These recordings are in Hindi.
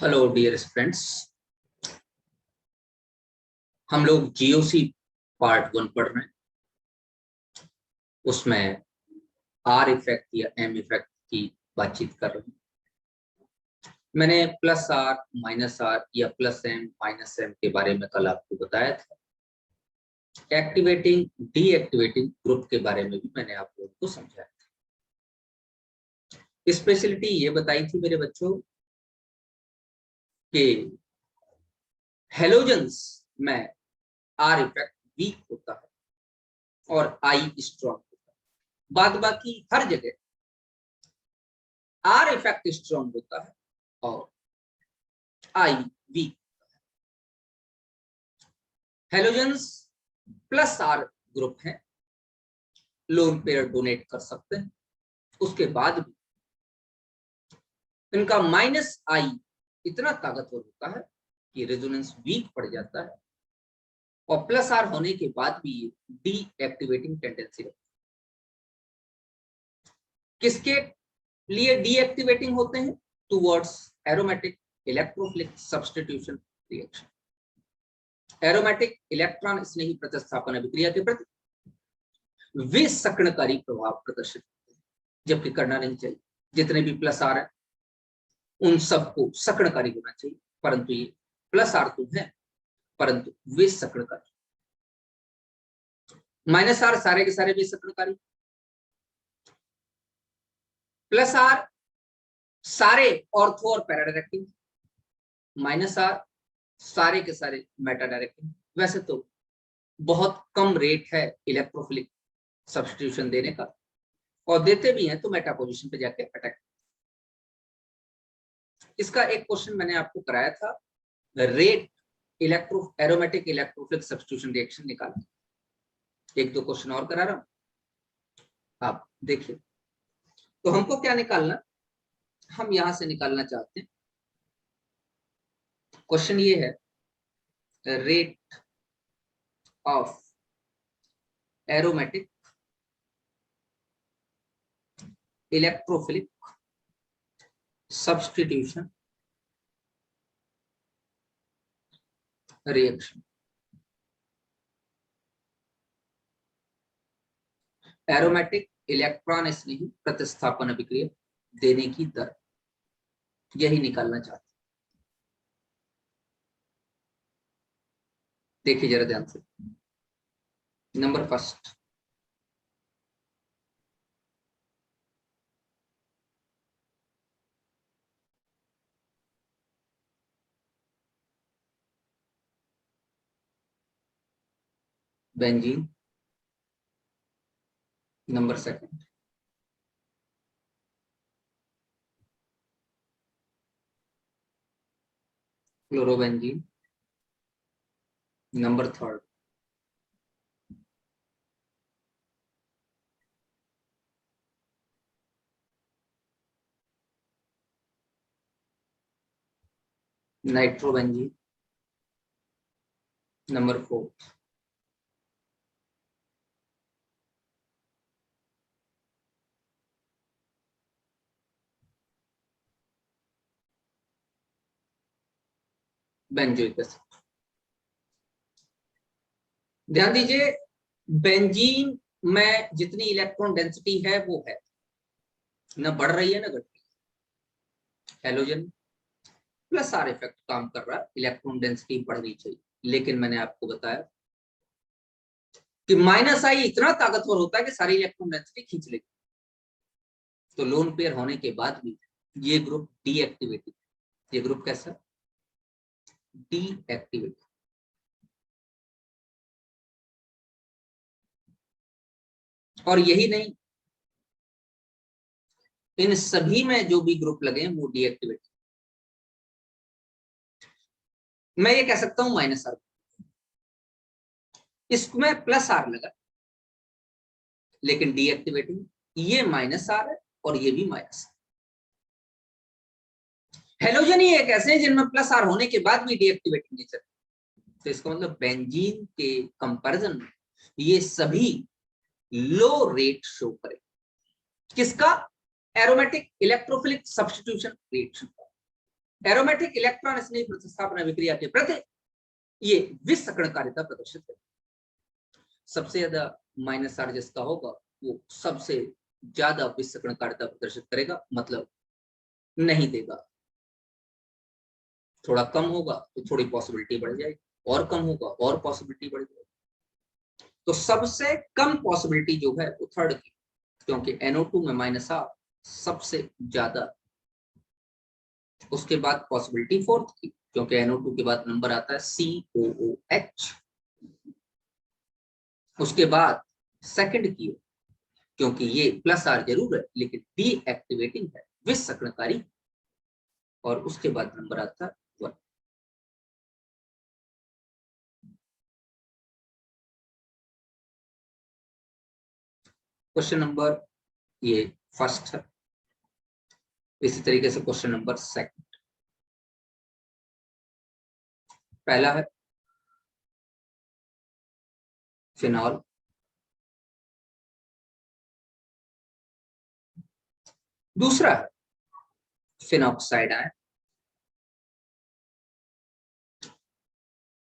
हेलो डियर फ्रेंड्स, हम लोग जीओसी पार्ट 1 पढ़ रहे हैं। उसमें आर इफेक्ट या एम इफेक्ट की बातचीत कर रहे हैं। मैंने प्लस आर माइनस आर या प्लस एम माइनस एम के बारे में कल आपको बताया था। एक्टिवेटिंग डीएक्टिवेटिंग ग्रुप के बारे में भी मैंने आप लोगों को समझाया था। स्पेशलिटी ये बताई थी मेरे बच्चों कि हेलोजेंस में आर इफेक्ट वीक होता है और आई स्ट्रॉन्ग होता है। बाद बाकी हर जगह आर इफेक्ट स्ट्रॉन्ग होता है और I weak. Halogens plus R group है, लोन पेयर डोनेट कर सकते हैं। उसके बाद भी इनका माइनस आई इतना ताकतवर होता है कि रेजोनेंस वीक पड़ जाता है और प्लस आर होने के बाद भी ये डीएक्टिवेटिंग टेंडेंसी रखता है। किसके लिए डीएक्टिवेटिंग होते हैं? Towards aromatic electrophilic substitution reaction. Aromatic electron स्नेही प्रतिस्थापन अभिक्रिया के प्रति वे सक्रियकारी प्रभाव प्रदर्शित करते हैं, जबकि करना नहीं चाहिए। जितने भी प्लस आर है उन सबको सक्रियकारी होना चाहिए, परंतु ये प्लस आर तो है परंतु वे सक्रियकारी। माइनस आर सारे के सारे वे सक्रियकारी। प्लस आर सारे ऑर्थो और पैरा डायरेक्टिव, माइनस आर सारे के सारे मेटा डायरेक्टिव। वैसे तो बहुत कम रेट है इलेक्ट्रोफिलिक सब्स्टिट्यूशन देने का, और देते भी हैं तो मेटा पोजीशन पे जाके अटैक। इसका एक क्वेश्चन मैंने आपको कराया था, rate aromatic electrophilic substitution reaction निकालना। एक दो क्वेश्चन और करा रहा हूं, आप देखिए। तो हमको क्या निकालना, हम यहां से निकालना चाहते हैं। क्वेश्चन ये है, rate of aromatic electrophilic substitution reaction. Aromatic electron स्नेही प्रतिस्थापन अभिक्रिया देने की दर, यही निकालना चाहते हैं। देखिए जरा ध्यान से। Number first, benzene. Number second, chlorobenzene. Number third, nitrobenzene. Number fourth, benzoic acid. ध्यान दीजिए, बेंजीन में जितनी इलेक्ट्रॉन डेंसिटी है वो है, ना बढ़ रही है ना घट रही है। हेलोजन प्लस आर इफेक्ट काम कर रहा है, इलेक्ट्रॉन डेंसिटी बढ़नी चाहिए। लेकिन मैंने आपको बताया कि माइनस आई इतना ताकतवर होता है कि सारी इलेक्ट्रॉन डेंसिटी खींच लेगी। तो लोन पेयर होने के बाद भी ये ग्रुप डीएक्टिवेटेड। ये ग्रुप कैसा? डीएक्टिवेटेड। और यही नहीं, इन सभी में जो भी ग्रुप लगे हैं वो डीएक्टिवेटेड। मैं ये कह सकता हूं माइनस आर, इसमें प्लस आर लगा लेकिन डीएक्टिवेटिंग। ये माइनस आर है और ये भी माइनस आर। हेलोजन ही एक ऐसे हैं जिनमें प्लस आर होने के बाद भी डीएक्टिवेटिंग नेचर। तो इसका मतलब बेंजीन के कंपैरिजन में ये सभी लो रेट शो करें। किसका? एरोमेटिक इलेक्ट्रोफिलिक सब्स्टिट्यूशन रिएक्शन का। एरोमेटिक इलेक्ट्रॉन स्नेही प्रतिस्थापन अभिक्रिया के प्रति ये विसकणकारिता प्रदर्शित है। सबसे ज्यादा माइनस चार्ज जिसका होगा वो सबसे ज्यादा विसकणकारिता प्रदर्शित करेगा, मतलब नहीं देगा। थोड़ा कम होगा तो थोड़ी पॉसिबिलिटी बढ़ जाएगी, और कम होगा और पॉसिबिलिटी बढ़ जाएगी। तो सबसे कम पॉसिबिलिटी जो है वो थर्ड की, क्योंकि NO2 में -R सबसे ज्यादा। उसके बाद पॉसिबिलिटी फोर्थ की, क्योंकि NO2 के बाद नंबर आता है COOH। उसके बाद सेकंड की, क्योंकि ये +R जरूर है लेकिन डीएक्टिवेटिंग है, विसकणकारी। और उसके बाद नंबर आता है 1। क्वेश्चन नंबर ये फर्स्ट है। इसी तरीके से क्वेश्चन नंबर सेकंड। पहला है फिनॉल, दूसरा है फिनॉक्साइड आयन।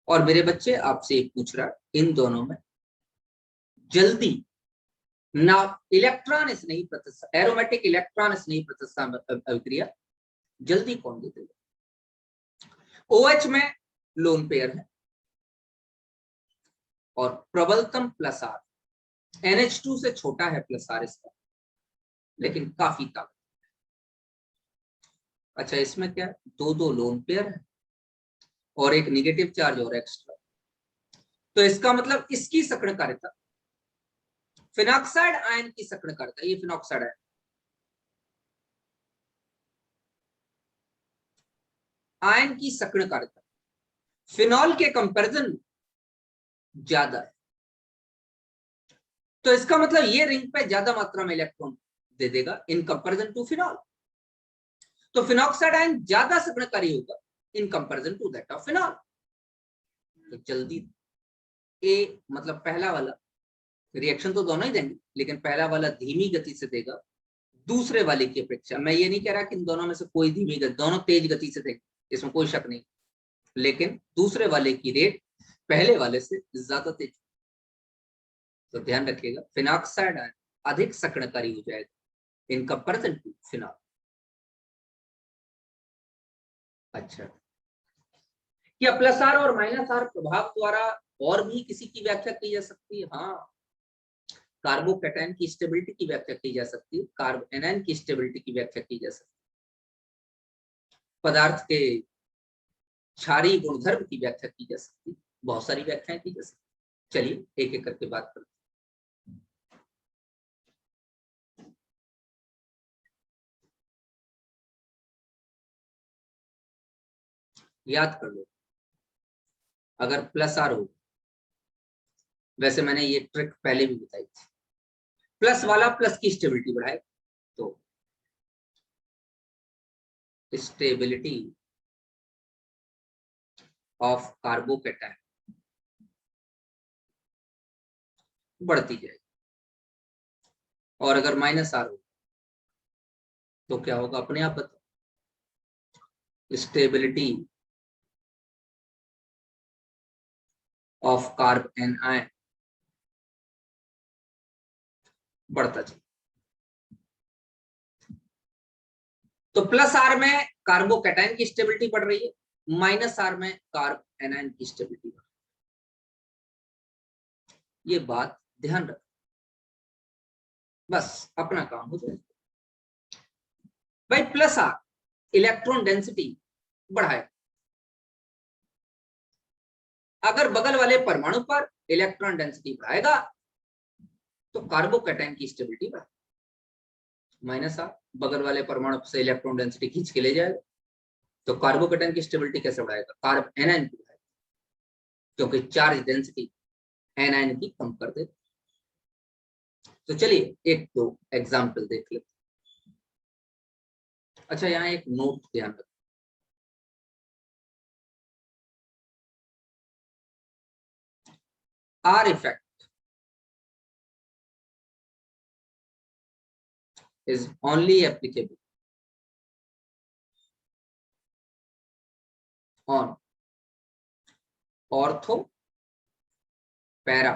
और मेरे बच्चे आपसे एक पूछ रहा है, इन दोनों में जल्दी ना इलेक्ट्रॉन स्नेही प्रतिस्थापन, एरोमेटिक इलेक्ट्रॉन स्नेही प्रतिस्थापन अभिक्रिया जल्दी कौन दे देगा? OH में लोन पेयर है और प्रबलतम +R, NH2 से छोटा है +R इसका, लेकिन काफी ताकत। अच्छा, इसमें क्या है? दो लोन पेयर है और एक निगेटिव चार्ज और एक्स्ट्रा। तो इसका मतलब इसकी सकणकारिता, फिनॉक्साइड आयन की सकणकारिता, ये फिनॉक्साइड आयन, आयन की सकणकारिता फिनॉल के कंपैरिजन ज्यादा है। तो इसका मतलब ये रिंग पे ज्यादा मात्रा में इलेक्ट्रॉन दे देगा इन कंपैरिजन टू फिनॉल। तो फिनॉक्साइड आयन ज्यादा सकणकारी होगा in comparison to that of phenol. तो जल्दी ए मतलब पहला वाला रिएक्शन तो दोनों ही देंगे, लेकिन पहला वाला धीमी गति से देगा दूसरे वाले की अपेक्षा। मैं ये नहीं कह रहा कि इन दोनों में से कोई धीमी गति, दोनों तेज गति से देंगे, इसमें कोई शक नहीं, लेकिन दूसरे वाले की रेट पहले वाले से ज्यादा तेज। तो ध्यान रखिएगा, फिनॉक्साइड आयन अधिक सकणकारी हो जाएगा इन कंपैरिजन टू फिनॉल। अच्छा, क्या +R और -R प्रभाव द्वारा और भी किसी की व्याख्या की जा सकती है? हाँ, कार्बोकैटायन की स्टेबिलिटी की व्याख्या की जा सकती है, कार्ब एनायन की स्टेबिलिटी की व्याख्या की जा सकती है, पदार्थ के क्षारीय गुणधर्म की व्याख्या की जा सकती है, बहुत सारी व्याख्याएं की जा सकती। चलिए एक एक करके बात करते हैं। याद कर लो, अगर +R हो, वैसे मैंने ये ट्रिक पहले भी बताई थी, प्लस वाला प्लस की स्टेबिलिटी बढ़ाए तो स्टेबिलिटी ऑफ कार्बोकैटायन बढ़ती जाएगी। और अगर -R हो तो क्या होगा अपने आप बताओ? स्टेबिलिटी ऑफ कार्ब एनायन बढ़ता जाए। तो +R में कार्बोकैटायन की स्टेबिलिटी बढ़ रही है, -R में कार्ब एनायन की स्टेबिलिटी बढ़ रही है। ये बात ध्यान रख, बस अपना काम हो जाएगा। भाई +R इलेक्ट्रॉन डेंसिटी बढ़ाए, अगर बगल वाले परमाणु पर इलेक्ट्रॉन डेंसिटी बढ़ाएगा तो कार्बोकैटायन की स्टेबिलिटी बढ़ाए। -R बगल वाले परमाणु से इलेक्ट्रॉन डेंसिटी खींच के ले जाएगा, तो कार्बोकैटायन की स्टेबिलिटी कैसे बढ़ाएगा? कार्ब एनायन की बढ़ाएगा, क्योंकि चार्ज डेंसिटी एनायन की कम कर दे। तो चलिए एक दो एग्जाम्पल देख लेते। अच्छा, यहाँ एक नोट ध्यान रखो, R effect is only applicable on ortho para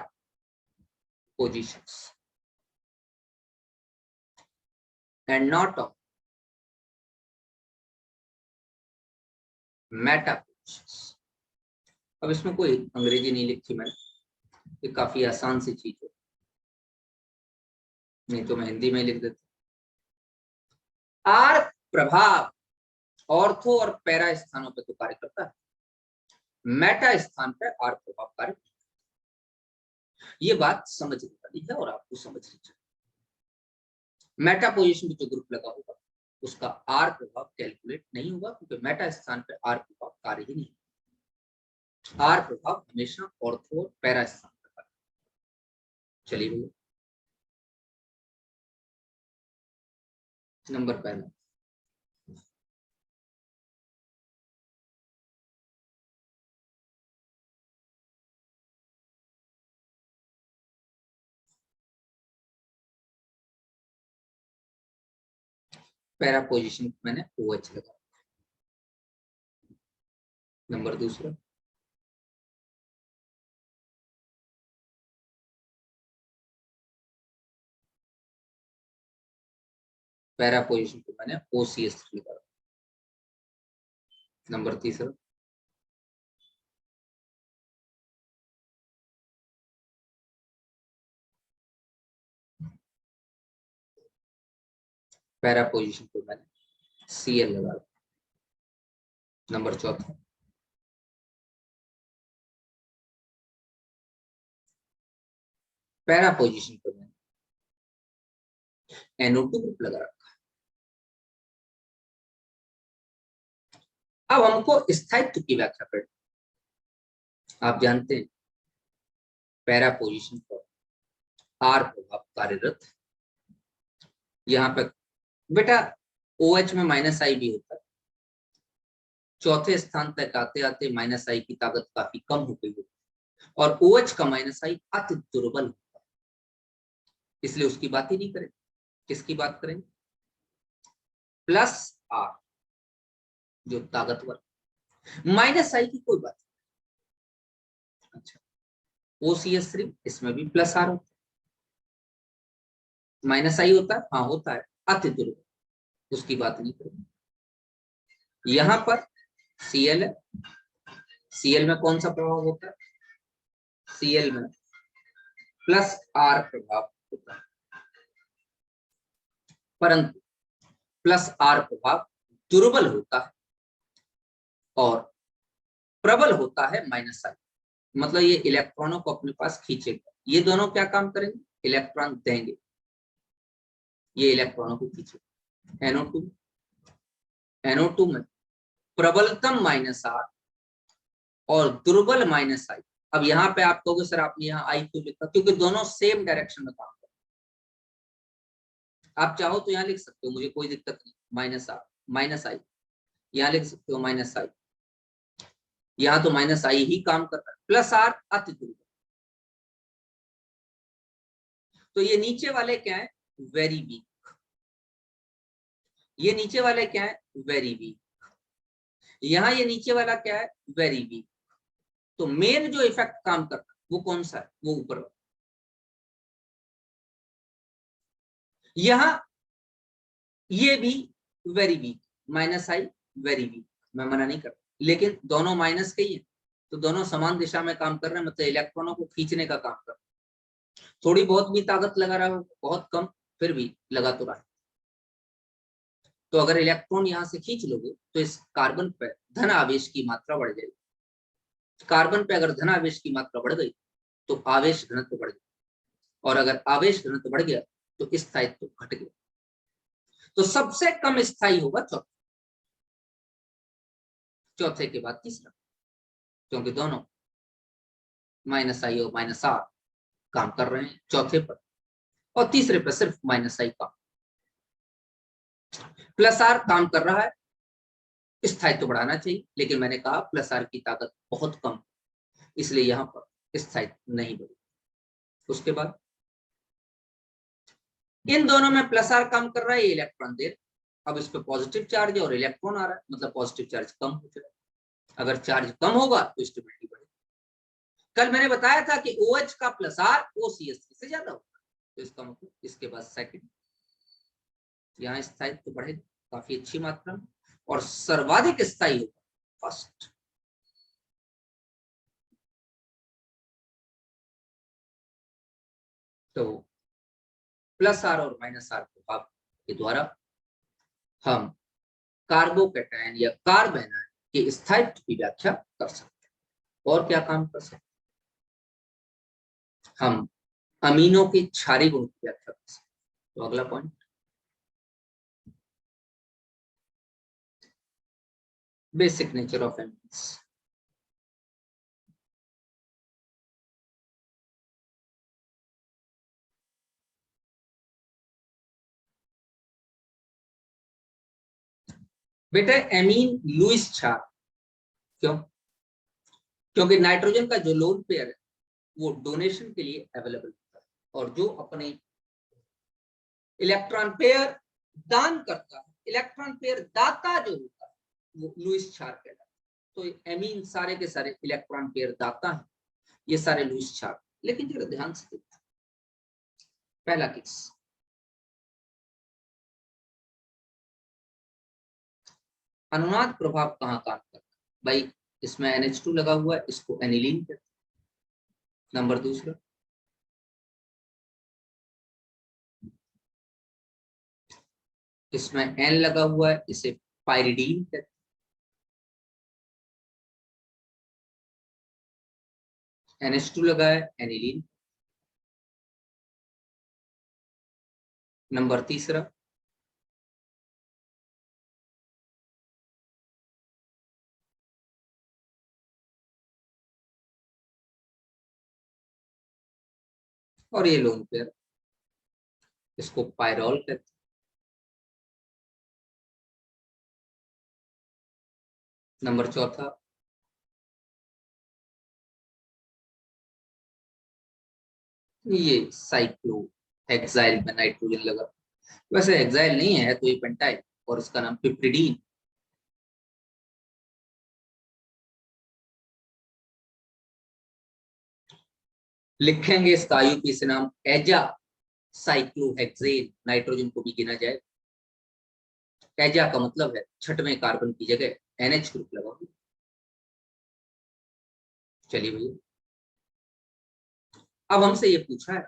positions and not on Meta positions. अब इसमें कोई अंग्रेजी नहीं लिखी मैंने, ये काफी आसान सी चीज है, नहीं तो मैं हिंदी में लिख देता। आर प्रभाव ऑर्थो और पैरा स्थानों पर तो कार्य करता है, मेटा स्थान पर आर प्रभाव कार्य। ये बात समझने वाली है और आपको समझनी चाहिए। मेटा पोजीशन में जो ग्रुप लगा होगा उसका आर प्रभाव कैलकुलेट नहीं होगा, क्योंकि मेटा स्थान पर आर प्रभाव कार्य ही नहीं। आर प्रभाव हमेशा ऑर्थो और पैरा स्थान पर कार्य। चलिए बोलो नंबर पहला, पैरा पोजीशन मैंने OH लगा। नंबर दूसरा, पैरा पोजीशन को मैंने OCH लगा। नंबर तीसरा, पैरा पोजीशन को मैंने Cl लगा। नंबर चौथा, पैरा पोजीशन पर मैंने NO2 ग्रुप लगा रखा। अब हमको स्थायित्व की व्याख्या करनी। आप जानते हैं पैरा पोजीशन पर आर प्रभाव कार्यरत। यहाँ पे बेटा OH में -I भी होता है। चौथे स्थान तक आते आते -I की ताकत काफी कम हो गई है और OH का -I अति दुर्बल होता है, इसलिए उसकी बात ही नहीं करें। किसकी बात करेंगे? प्लस R जो ताकतवर। -I की कोई बात नहीं। अच्छा, OCH3 इसमें भी प्लस R होता है, -I होता है, हाँ होता है, अति दुर्बल, उसकी बात नहीं करेंगे। यहां पर Cl है, Cl में कौन सा प्रभाव होता है? Cl में प्लस R प्रभाव होता है, परंतु प्लस R प्रभाव दुर्बल होता है और प्रबल होता है -I। मतलब ये इलेक्ट्रॉनों को अपने पास खींचेगा। ये दोनों क्या काम करेंगे? इलेक्ट्रॉन देंगे, ये इलेक्ट्रॉनों को खींचेगा। NO2 में प्रबलतम -R और दुर्बल -I। अब यहाँ पे आप कहोगे सर आपने यहाँ I क्यों लिखा? क्योंकि दोनों सेम डायरेक्शन में काम करते हैं। आप चाहो तो यहाँ लिख सकते हो, मुझे कोई दिक्कत नहीं। -R -I यहाँ लिख सकते हो, -I यहाँ तो -I ही काम कर रहा है, प्लस R अति दुर्बल। तो ये नीचे वाले क्या है? Very weak. ये नीचे वाले क्या है? Very weak. यहाँ ये नीचे वाला क्या है? Very weak. तो मेन जो इफेक्ट काम कर रहा है वो कौन सा है? वो ऊपर वाला। यहां ये भी very weak, -I very weak, मैं मना नहीं कर रहा, लेकिन दोनों माइनस के ही है, तो दोनों समान दिशा में काम कर रहे हैं, मतलब इलेक्ट्रॉनों को खींचने का काम कर रहे हैं। थोड़ी बहुत भी ताकत लगा रहा हो, बहुत कम, फिर भी लगा तो रहा है। तो अगर इलेक्ट्रॉन यहां से खींच लोगे तो इस कार्बन पर धन आवेश की मात्रा बढ़ जाएगी। कार्बन पे अगर धन आवेश की मात्रा बढ़ गई तो आवेश घनत्व बढ़ गया, और अगर आवेश घनत्व बढ़ गया तो स्थायित्व घट गया। तो सबसे कम स्थायी होगा चौथा, चौथे के बाद तीसरा, क्योंकि दोनों -I और -R काम कर रहे हैं चौथे पर, और तीसरे पर सिर्फ -I काम। प्लस R काम कर रहा है, स्थायित्व बढ़ाना चाहिए, लेकिन मैंने कहा प्लस R की ताकत बहुत कम, इसलिए यहां पर स्थायित्व नहीं बढ़ी। उसके बाद इन दोनों में प्लस R काम कर रहा है, ये इलेक्ट्रॉन दे, अब इस पे पॉजिटिव चार्ज है और इलेक्ट्रॉन आ रहा है, मतलब पॉजिटिव चार्ज कम हो जाएगा। अगर चार्ज कम होगा तो स्टेबिलिटी बढ़ेगी। कल मैंने बताया था कि OH का प्लस R OCH3 से ज्यादा होगा, तो इसका मतलब इसके बाद सेकंड, यहाँ स्थायित्व तो बढ़ेगा काफी अच्छी मात्रा में, और सर्वाधिक स्थायी होगा फर्स्ट। तो प्लस R और माइनस R प्रभाव के द्वारा हम कार्बोकैटायन या कार्बेनायन के स्थायित्व की व्याख्या कर सकते हैं। और क्या काम कर सकते हैं, हम अमीनो के क्षारीय गुण की व्याख्या कर सकते हैं। तो अगला पॉइंट, बेसिक नेचर ऑफ एमिन्स। बेटा एमीन लुईस क्षार, क्यों? क्योंकि नाइट्रोजन का जो लोन पेयर है वो डोनेशन के लिए अवेलेबल होता है, और जो अपने इलेक्ट्रॉन पेयर दान करता है, इलेक्ट्रॉन पेयर दाता जो होता है वो लुईस क्षार कहलाता है। तो एमीन सारे के सारे इलेक्ट्रॉन पेयर दाता है, ये सारे लुईस क्षार। लेकिन जरा ध्यान से देखो, पहला केस, अनुनाद प्रभाव कहाँ काम करता है भाई? इसमें NH2 लगा हुआ है, इसको एनिलीन कहते हैं। नंबर दूसरा, इसमें N लगा हुआ है, इसे पाइरिडीन कहते हैं। NH2 लगा है, एनिलीन। नंबर तीसरा, और ये लोन पेयर, इसको पायरॉल कहते हैं। नंबर चौथा, ये साइक्लो हेक्साइल में नाइट्रोजन लगा, वैसे हेक्साइल नहीं है तो ये पेंटाइल, और इसका नाम पिप्रिडीन। लिखेंगे इसका IUPAC नाम एजा साइक्लोहेक्सेन, नाइट्रोजन को भी गिना जाए। एजा का मतलब है छठवें कार्बन की जगह NH ग्रुप लगा हुआ। चलिए भैया, अब हमसे ये पूछा है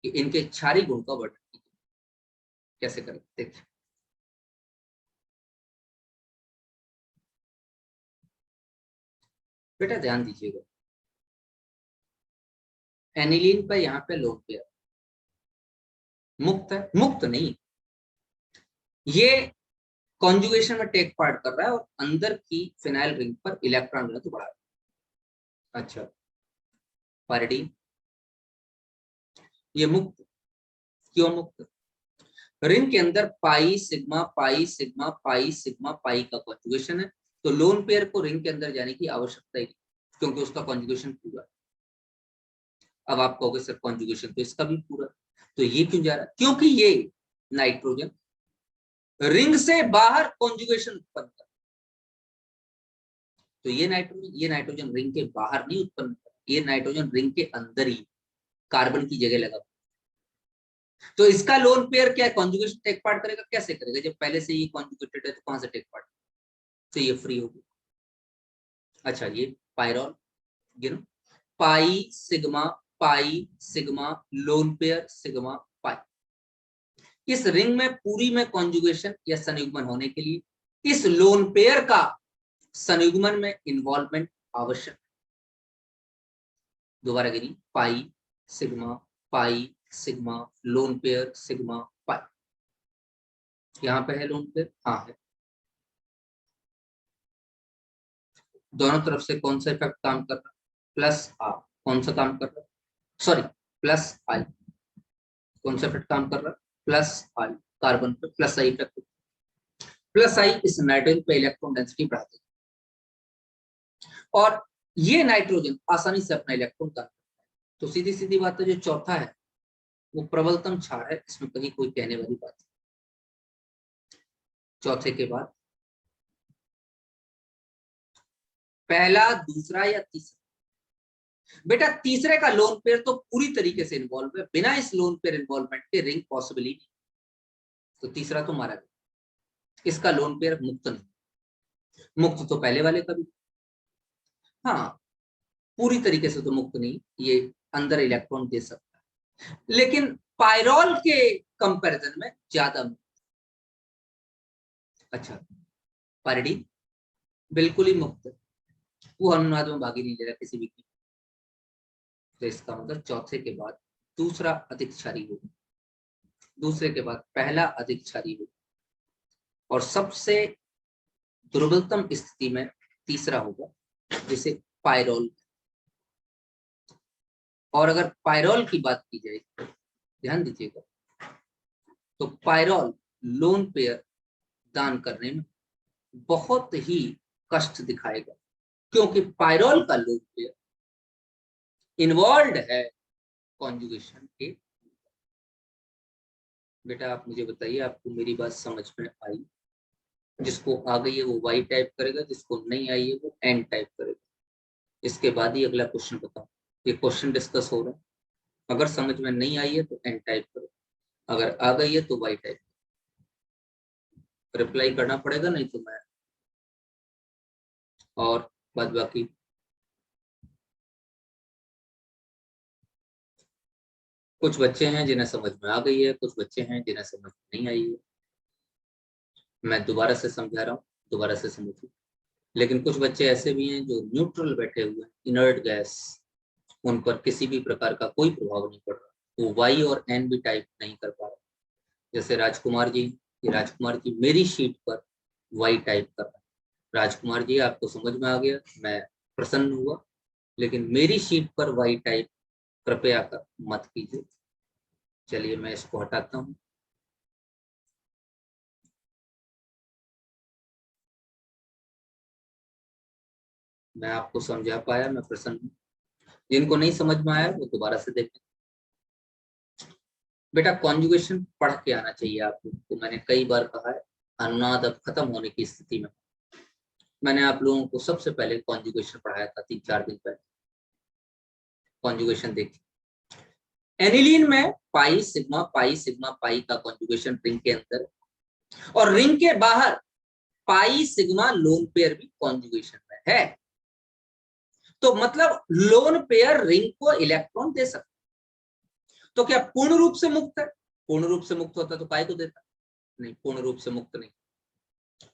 कि इनके क्षारीय गुण का वर्णन कीजिए, कैसे करें देखिए। बेटा ध्यान दीजिएगा, एनिलीन पर यहाँ पे लोन पेयर मुक्त है, मुक्त नहीं, ये कॉन्जुगेशन में टेक पार्ट कर रहा है और अंदर की फिनाइल रिंग पर इलेक्ट्रॉन घनत्व बढ़ा रहा है। अच्छा, पाइरिडीन ये मुक्त, क्यों मुक्त? रिंग के अंदर pi sigma pi sigma pi sigma pi का कॉन्जुगेशन है, तो लोन पेयर को रिंग के अंदर जाने की आवश्यकता ही नहीं, क्योंकि उसका कॉन्जुगेशन पूरा है। अब आप कहोगे सर कॉन्जुगेशन तो इसका भी पूरा, तो ये क्यों जा रहा है? क्योंकि ये नाइट्रोजन रिंग से बाहर कॉन्जुगेशन उत्पन्न कर, तो ये नाइट्रोजन रिंग के बाहर नहीं उत्पन्न कर, ये नाइट्रोजन रिंग के अंदर ही कार्बन की जगह लगा। तो इसका लोन पेयर क्या है, कॉन्जुगेशन टेक पार्ट करेगा, कैसे करेगा? जब पहले से ये कॉन्जुगेटेड है तो कहां से टेक पार्ट? तो ये फ्री होगी। अच्छा, ये पायरॉल गिनो, पाई सिग्मा लोन पेयर सिग्मा पाई। इस रिंग में पूरी में कॉन्जुगेशन या संयुग्मन होने के लिए इस लोन पेयर का संयुग्मन में इन्वॉल्वमेंट आवश्यक। दोबारा गिनी, pi sigma lone pair sigma pi. यहां पे है लोन पेयर, हाँ है। दोनों तरफ से कौन सा इफेक्ट काम कर रहा है? Plus R. कौन सा काम कर रहा है? Sorry, plus I. कौन सा इफेक्ट काम कर रहा है? प्लस आई, कार्बन पे plus I effect. Plus I इस नाइट्रोजन पे इलेक्ट्रॉन डेंसिटी बढ़ाती है, और ये नाइट्रोजन आसानी से अपना इलेक्ट्रॉन दान करता है। तो सीधी सीधी बात है, जो चौथा है वो प्रबलतम क्षार है, इसमें कहीं कोई कहने वाली बात है। चौथे के बाद पहला, दूसरा या तीसरा? बेटा तीसरे का लोन पेयर तो पूरी तरीके से इन्वॉल्व है, बिना इस लोन पेयर इन्वॉल्वमेंट के रिंग पॉसिबल ही नहीं, तो तीसरा तो मारा गया। इसका लोन पेयर मुक्त नहीं, मुक्त तो पहले वाले का भी, हाँ पूरी तरीके से तो मुक्त नहीं, ये अंदर इलेक्ट्रॉन दे सकता है, लेकिन पायरोल के कंपैरिजन में ज्यादा मुक्त। अच्छा, पायरिडीन बिल्कुल ही मुक्त है, वो अनुनाद में भाग ही नहीं ले रहा किसी भी की। तो इसका मतलब चौथे के बाद दूसरा अधिक क्षारी होगा, दूसरे के बाद पहला अधिक क्षारी होगा, और सबसे दुर्बलतम स्थिति में तीसरा होगा, जिसे पायरोल। और अगर पायरोल की बात की जाए, ध्यान दीजिएगा, तो पायरोल लोन पेयर दान करने में बहुत ही कष्ट दिखाएगा, क्योंकि पायरोल का लोन पेयर इन्वॉल्व है कॉन्जुगेशन के। बेटा आप मुझे बताइए, आपको मेरी बात समझ में आई? जिसको आ गई है वो वाई टाइप करेगा, जिसको नहीं आई है वो एन टाइप करेगा। इसके बाद ही अगला क्वेश्चन बताओ, ये क्वेश्चन डिस्कस हो रहा है। अगर समझ में नहीं आई है तो एन टाइप करो, अगर आ गई है तो वाई टाइप। रिप्लाई करना पड़ेगा, नहीं तो मैं और बाद बाकी कुछ बच्चे हैं जिन्हें समझ में आ गई है, कुछ बच्चे हैं जिन्हें समझ में नहीं आई है। मैं दोबारा से समझा रहा हूँ, दोबारा से समझिए। लेकिन कुछ बच्चे ऐसे भी हैं जो न्यूट्रल बैठे हुए हैं, इनर्ट गैस, उन पर किसी भी प्रकार का कोई प्रभाव नहीं पड़ रहा, वो वाई और एन भी टाइप नहीं कर पा रहा। जैसे राजकुमार जी, ये राजकुमार जी मेरी शीट पर वाई टाइप कर रहा है। राजकुमार जी आपको समझ में आ गया, मैं प्रसन्न हुआ, लेकिन मेरी शीट पर वाई टाइप कृपया कर मत कीजिए। चलिए मैं इसको हटाता हूँ। मैं आपको समझा पाया, मैं प्रसन्न हूँ। जिनको नहीं समझ में आया वो दोबारा से देखें। बेटा कॉन्जुगेशन पढ़ के आना चाहिए आपको, तो मैंने कई बार कहा है, अनुनाद अब खत्म होने की स्थिति में। मैंने आप लोगों को सबसे पहले कॉन्जुगेशन पढ़ाया था 3-4 दिन पहले। कॉन्जुगेशन देखिए, एनिलीन में पाई सिग्मा पाई का कॉन्जुगेशन रिंग के अंदर, और रिंग के बाहर पाई सिग्मा लोन पेयर भी कॉन्जुगेशन में है। तो मतलब लोन पेयर रिंग को इलेक्ट्रॉन दे सकता। तो क्या पूर्ण रूप से मुक्त है? पूर्ण रूप से मुक्त होता तो काय को देता? नहीं, पूर्ण रूप से मुक्त नहीं।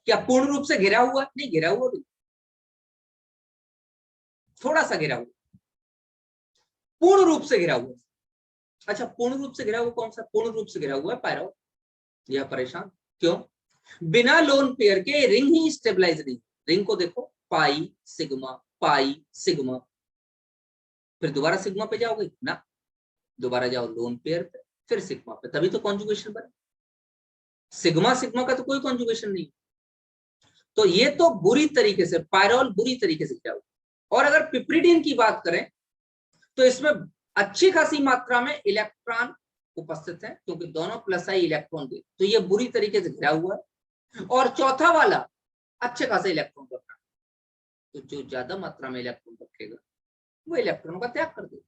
क्या पूर्ण रूप से घिरा हुआ? नहीं, घिरा हुआ भी, थोड़ा सा घिरा हुआ। पूर्ण रूप से घिरा हुआ, अच्छा पूर्ण रूप से घिरा हुआ कौन सा? पूर्ण रूप से घिरा हुआ है पायरो। यह परेशान क्यों? बिना लोन पेयर के रिंग ही स्टेबलाइज नहीं। रिंग को देखो, पाई सिग्मा, फिर दोबारा सिग्मा पे जाओगे ना, दोबारा जाओ लोन पेयर पे, फिर सिग्मा पे, तभी तो कॉन्जुगेशन बने। सिग्मा सिग्मा का तो कोई कॉन्जुगेशन नहीं। तो ये तो बुरी तरीके से पायरोल बुरी तरीके से घिरा हुआ। और अगर पिप्रिडीन की बात करें तो इसमें अच्छी खासी मात्रा में इलेक्ट्रॉन उपस्थित है, क्योंकि दोनों प्लस आई इलेक्ट्रॉन दे, तो ये बुरी तरीके से घिरा हुआ है। और चौथा वाला अच्छे खासे इलेक्ट्रॉन रखा, तो जो ज्यादा मात्रा में इलेक्ट्रॉन रखेगा वो इलेक्ट्रॉन का त्याग कर देगा,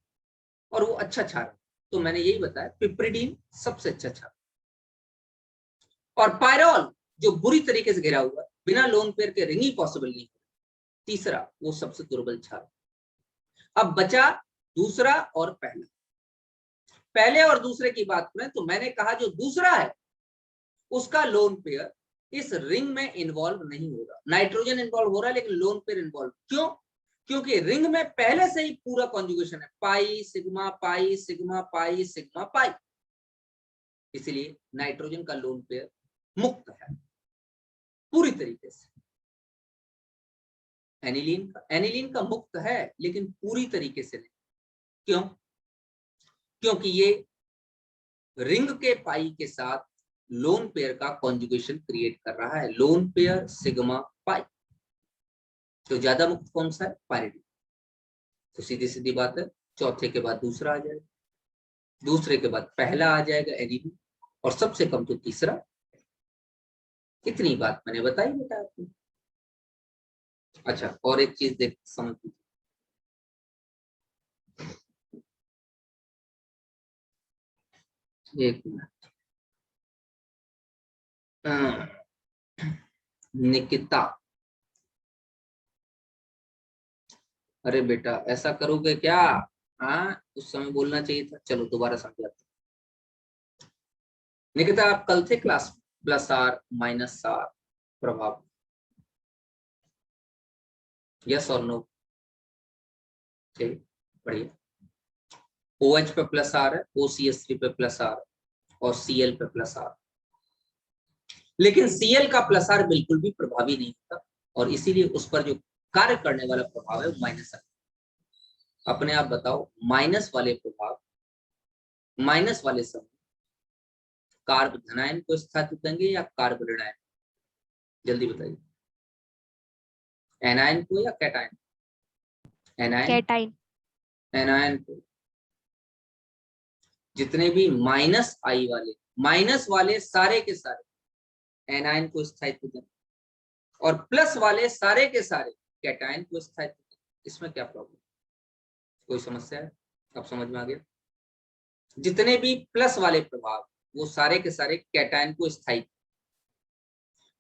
और वो अच्छा क्षार है। तो मैंने यही बताया, पिप्रिडीन सबसे अच्छा क्षार, और पायरोल जो बुरी तरीके से घिरा हुआ है, बिना लोन पेयर के रिंग ही पॉसिबल नहीं। तीसरा वो सबसे दुर्बल क्षार। अब बचा दूसरा और पहला। पहले और दूसरे की बात करें तो मैंने कहा जो दूसरा है उसका लोन पेयर इस रिंग में इन्वॉल्व नहीं हो रहा। नाइट्रोजन इन्वॉल्व हो रहा है लेकिन लोन पेयर इन्वॉल्व क्यों? क्योंकि रिंग में पहले से ही पूरा कॉन्जुगेशन है, pi sigma pi sigma pi sigma pi, इसलिए नाइट्रोजन का लोन पेयर मुक्त है पूरी तरीके से। एनिलीन का मुक्त है लेकिन पूरी तरीके से नहीं। क्यों? क्योंकि ये रिंग के पाई के साथ लोन पेयर का कॉन्जुगेशन क्रिएट कर रहा है, लोन पेयर सिग्मा पाई। तो ज्यादा मुक्त कौन सा है? पायरिडीन। तो सीधी सीधी बात है, चौथे के बाद दूसरा आ जाएगा, दूसरे के बाद पहला आ जाएगा एनिलीन, और सबसे कम तो तीसरा। इतनी बात मैंने बताई बेटा आपको। अच्छा, और एक चीज देख समझ, एक मिनट। निकिता, अरे बेटा ऐसा करोगे क्या? हाँ, उस समय बोलना चाहिए था। चलो दोबारा समझाते। निकिता, आप कल थे क्लास में? प्लस आर माइनस आर प्रभाव, यस और नो? ठीक, बढ़िया। OH पे प्लस आर है, OCH3 पे प्लस आर और Cl पे प्लस आर। लेकिन Cl का प्लस आर बिल्कुल भी प्रभावी नहीं होता, और इसीलिए उस पर जो कार्य करने वाला प्रभाव है वो माइनस आर। अपने आप बताओ, माइनस वाले प्रभाव, माइनस वाले समय कार्ब धनायन को स्थापित देंगे या कार्ब ऋणायन? जल्दी बताइए। एनायन को या कैटायन? Anion, cation. एनायन को। जितने भी माइनस आई वाले, माइनस वाले सारे के सारे एनायन को स्थायित्व देंगे, और प्लस वाले सारे के सारे कैटायन को स्थायित्व देंगे। इसमें क्या प्रॉब्लम? कोई समस्या है? अब समझ में आ गया? जितने भी प्लस वाले प्रभाव वो सारे के सारे कैटायन को स्थायित्व,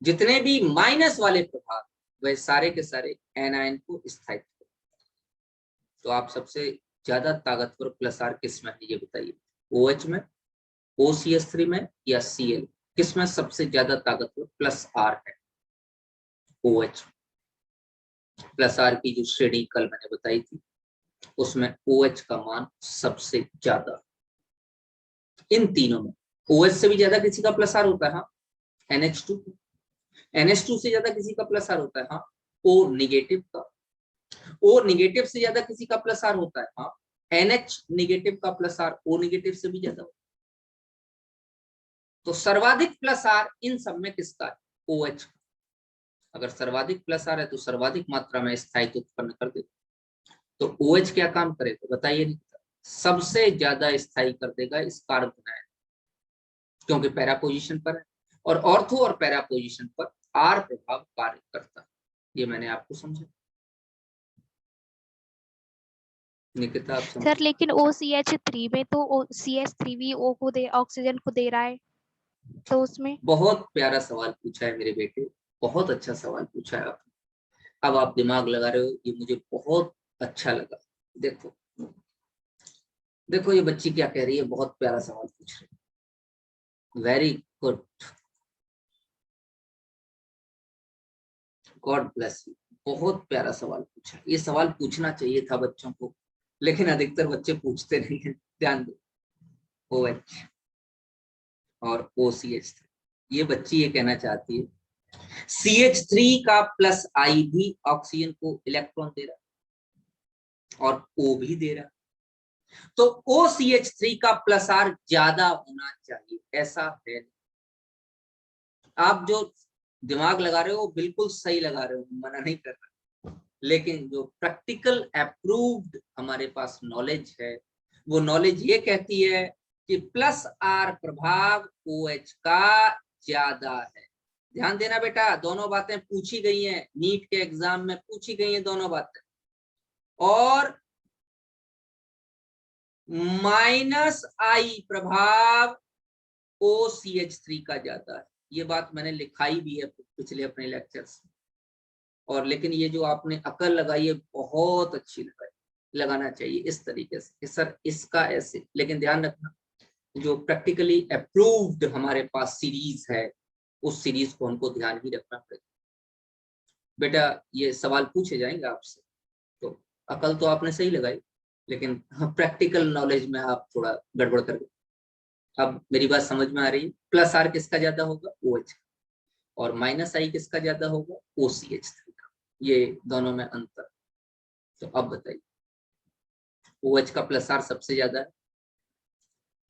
जितने भी माइनस वाले प्रभाव वह सारे के सारे एनायन को स्थायित्व। तो आप सबसे ज्यादा ताकतवर प्लस आर किस में है ये बताइए? OH में, OCH3 में या Cl? किस में सबसे ज्यादा ताकतवर प्लस आर है? OH। प्लस आर की जो श्रेणी कल मैंने बताई थी उसमें OH का मान सबसे ज्यादा। इन तीनों में OH से भी ज्यादा किसी का प्लस आर होता है, हाँ, NH2। NH2 से ज्यादा किसी का प्लस आर होता है, हाँ, O निगेटिव का। O निगेटिव से ज्यादा किसी का प्लस आर होता है, हाँ, NH निगेटिव का प्लस आर O निगेटिव से भी ज्यादा होता है। तो सर्वाधिक प्लस आर इन सब में किसका है? OH। अगर सर्वाधिक प्लस आर है तो सर्वाधिक मात्रा में स्थायित्व उत्पन्न कर देगा। तो OH क्या काम करेगा बताइए? नहीं, सबसे ज्यादा स्थायी कर देगा इस कार्बन, क्योंकि पैरा पोजीशन पर है, और ऑर्थो और पैरा पोजीशन पर आर प्रभाव कार्य करता है। ये मैंने आपको समझा। निकिता आप समझ? सर लेकिन OCH3 में तो CH3 भी O को दे, ऑक्सीजन को दे रहा है, तो उसमें। बहुत प्यारा सवाल पूछा है मेरे बेटे, बहुत अच्छा सवाल पूछा है आपने। अब आप दिमाग लगा रहे हो, ये मुझे बहुत अच्छा लगा। देखो देखो ये बच्ची क्या कह रही है, बहुत प्यारा सवाल पूछ रही है। Very good, God bless you. बहुत प्यारा सवाल पूछा। ये सवाल पूछना चाहिए था बच्चों को, लेकिन अधिकतर बच्चे पूछते नहीं है। ध्यान दो, OH और OCH3। ये बच्ची ये कहना चाहती है CH3 का प्लस आई भी ऑक्सीजन को इलेक्ट्रॉन दे रहा है और O भी दे रहा है, तो OCH3 का प्लस आर ज्यादा होना चाहिए, ऐसा है। आप जो दिमाग लगा रहे हो बिल्कुल सही लगा रहे हो, मना नहीं कर रहा, लेकिन जो प्रैक्टिकल अप्रूव्ड हमारे पास नॉलेज है वो नॉलेज ये कहती है कि प्लस आर प्रभाव OH का ज्यादा है। ध्यान देना बेटा, दोनों बातें पूछी गई हैं, नीट के एग्जाम में पूछी गई हैं दोनों बातें। और माइनस आई प्रभाव OCH3 का ज्यादा है, ये बात मैंने लिखाई भी है पिछले अपने लेक्चर्स में। और लेकिन ये जो आपने अकल लगाई है बहुत अच्छी लगाई, लगाना चाहिए इस तरीके से कि सर इसका ऐसे। लेकिन ध्यान रखना, जो प्रैक्टिकली अप्रूव्ड हमारे पास सीरीज है उस सीरीज को हमको ध्यान ही रखना पड़ेगा। बेटा ये सवाल पूछे जाएंगे आपसे, तो अकल तो आपने सही लगाई, लेकिन प्रैक्टिकल नॉलेज में आप थोड़ा गड़बड़ कर गए। अब मेरी बात समझ में आ रही है? प्लस आर किसका ज्यादा होगा? OH, और माइनस आई किसका ज्यादा होगा? OCH3 का। ये दोनों में अंतर। तो अब बताइए, OH का प्लस आर सबसे ज्यादा है,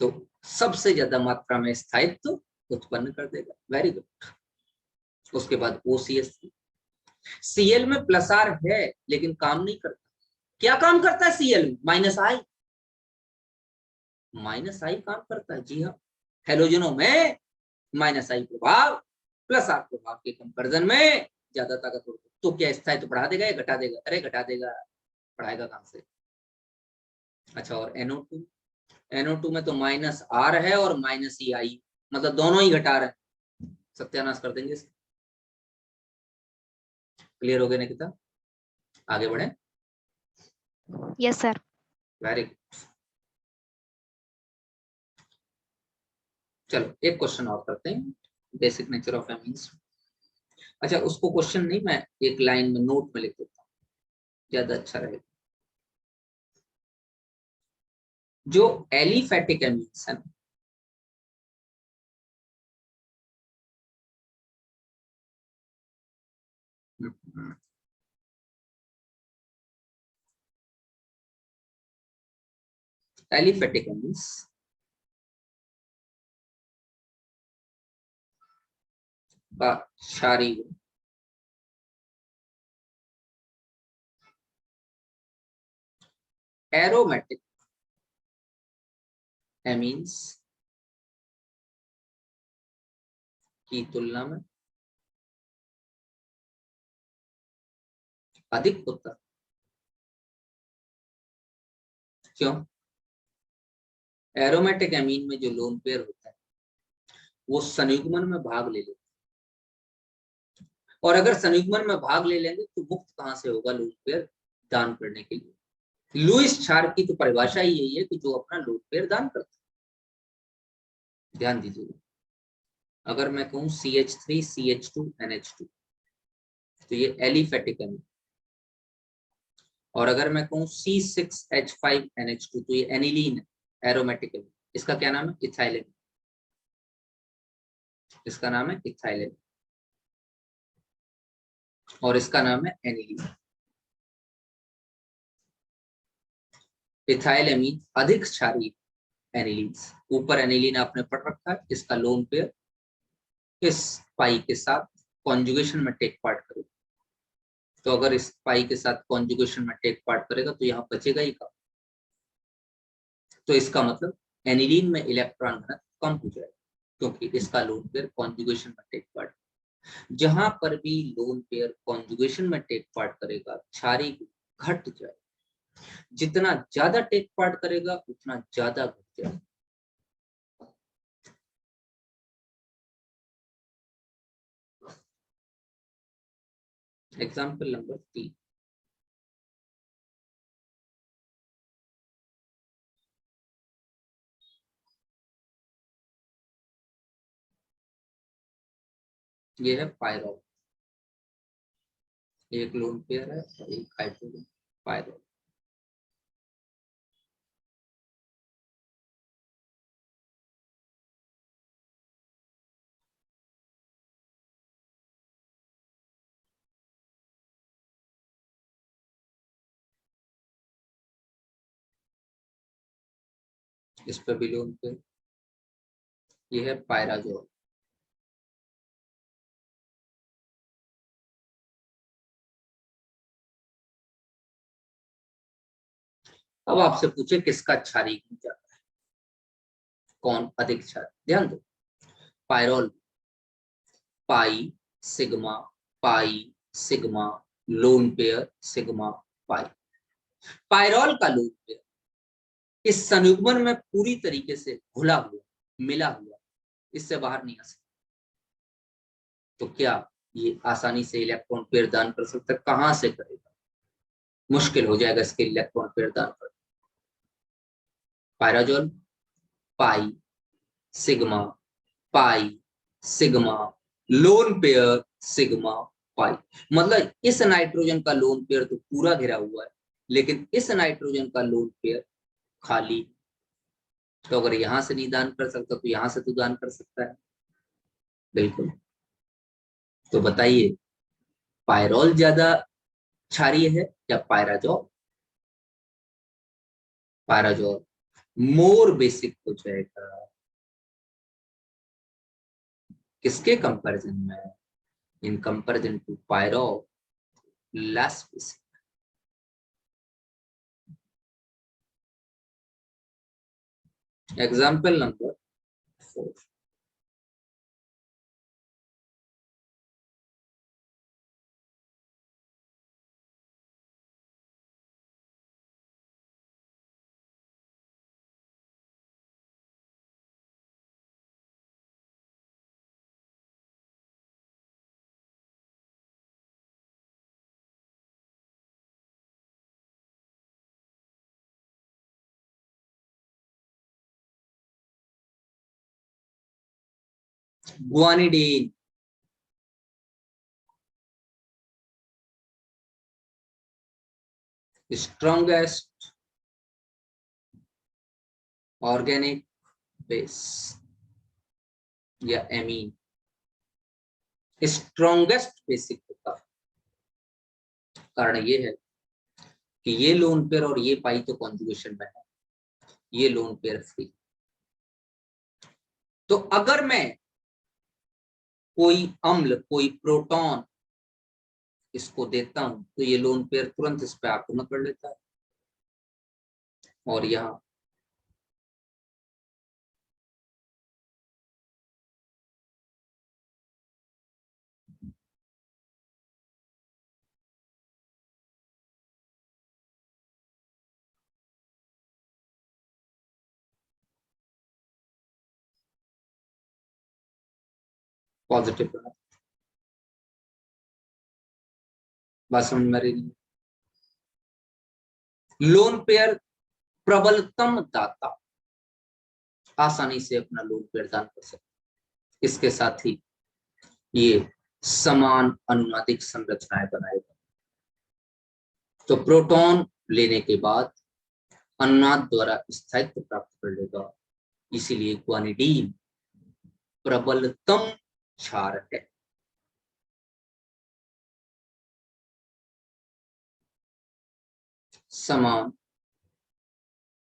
तो सबसे ज्यादा मात्रा में स्थायित्व उत्पन्न कर देगा। Very good. उसके बाद OCH3। Cl में प्लस आर है लेकिन काम नहीं करता। क्या काम करता है Cl में? माइनस आई, माइनस आई काम करता है। जी हाँ, हेलोजनों में माइनस आई प्रभाव प्लस आर प्रभाव के कंपैरिजन में ज्यादा ताकतवर होता है। तो क्या स्थायी तो बढ़ा देगा या घटा देगा? अरे घटा देगा, बढ़ाएगा कहां से? अच्छा, और NO2 में तो -R है और -EI, मतलब दोनों ही घटा रहे हैं, सत्यानाश कर देंगे इसका। क्लियर हो गया निकिता? आगे बढ़े। Yes sir. Very good. चलो एक क्वेश्चन और करते हैं, बेसिक नेचर ऑफ एमीन्स। अच्छा, उसको क्वेश्चन नहीं, मैं एक लाइन में नोट में लिख देता हूँ, ज्यादा अच्छा रहेगा। जो एलिफेटिक एमीन्स है, एलिफेटिक एमीन्स का क्षारीय गुण एरोमेटिक एमीन्स की तुलना में अधिक होता है। क्यों? एरोमेटिक एमीन में जो लोन पेयर होता है वो संयुग्मन में भाग ले लेते हैं, और अगर संयुग्मन में भाग ले लेंगे तो मुक्त कहां से होगा लोन पेयर दान करने के लिए? लुईस क्षार की तो परिभाषा ही यही है कि जो अपना लोन पेयर दान करता है। ध्यान दीजिए, अगर मैं कहूं CH3CH2NH2 तो ये एलिफेटिक एमीन, और अगर मैं कहूं C6H5NH2 तो ये एनिलीन है, एरोमेटिक एमीन। इसका क्या नाम है? Ethyl amine. इसका नाम है इथाइल एमीन, और इसका नाम है एनिलीन। इथाइल एमीन अधिक क्षारीय एनिलीन। ऊपर एनिलीन आपने पढ़ रखा है, इसका लोन पेयर इस पाई के साथ कॉन्जुगेशन में टेक पार्ट करेगा। तो अगर इस पाई के साथ कॉन्जुगेशन में टेक पार्ट करेगा तो यहाँ बचेगा ही कम। तो इसका मतलब एनिलीन में इलेक्ट्रॉन घनत्व कम हो जाएगा, क्योंकि इसका लोन पेयर कॉन्जुगेशन में टेक पार्ट। जहां पर भी लोन पेयर कॉन्जुगेशन में टेक पार्ट करेगा, क्षारीय घट जाएगा। जितना ज्यादा टेक पार्ट करेगा उतना ज्यादा घट जाएगा। एग्जाम्पल नंबर 3, ये है पायरॉल। एक लोन पेयर है और एक हाइड्रोजन पायरॉल। इस पर भी लोन पेयर, ये है पायराजोल। अब आपसे पूछे किसका क्षारीय गुण ज्यादा है, कौन अधिक क्षारीय? ध्यान दो, पायरोल पाई सिग्मा, पाई सिग्मा, लोन पेयर सिग्मा पाई। पायरोल का लोन पेयर इस संयुग्मन में पूरी तरीके से घुला हुआ, मिला हुआ, इससे बाहर नहीं आ सकता। तो क्या ये आसानी से इलेक्ट्रॉन पेयर दान कर सकता है? कहां से करेगा? मुश्किल हो जाएगा इसके इलेक्ट्रॉन पेयर दान कर। पायराजोल पाई सिग्मा, पाई सिग्मा, लोन पेयर सिग्मा पाई। मतलब इस नाइट्रोजन का लोन पेयर तो पूरा घिरा हुआ है, लेकिन इस नाइट्रोजन का लोन पेयर खाली। तो अगर यहां से नहीं दान कर सकता तो यहां से तो दान कर सकता है। बिल्कुल। तो बताइए, पायरोल ज्यादा क्षारीय है या पायराजोल? पायराजोल मोर बेसिक हो जाएगा। किसके कंपैरिजन में? In comparison to pyrrole less basic. Example number 4, guanidine, strongest organic base या एमीन, स्ट्रॉन्गेस्ट बेसिक होता है। कारण ये है कि ये लोन पेयर और ये पाई तो कॉन्जुगेशन में है, ये लोन पेयर फ्री। तो अगर मैं कोई अम्ल, कोई प्रोटॉन इसको देता हूं तो ये लोन पेयर तुरंत इस पे आक्रमण कर लेता है और यहाँ पॉजिटिव बना। बात समझ में आ रही है? लोन पेयर प्रबलतम दाता आसानी से अपना लोन पेयर दान कर सकते। इसके साथ ही ये समान अनुनादिक संरचनाएं बनाएगा। तो प्रोटॉन लेने के बाद अनुनाद द्वारा स्थायित्व प्राप्त कर लेगा, इसीलिए ग्वानिडीन प्रबलतम क्षार है। समान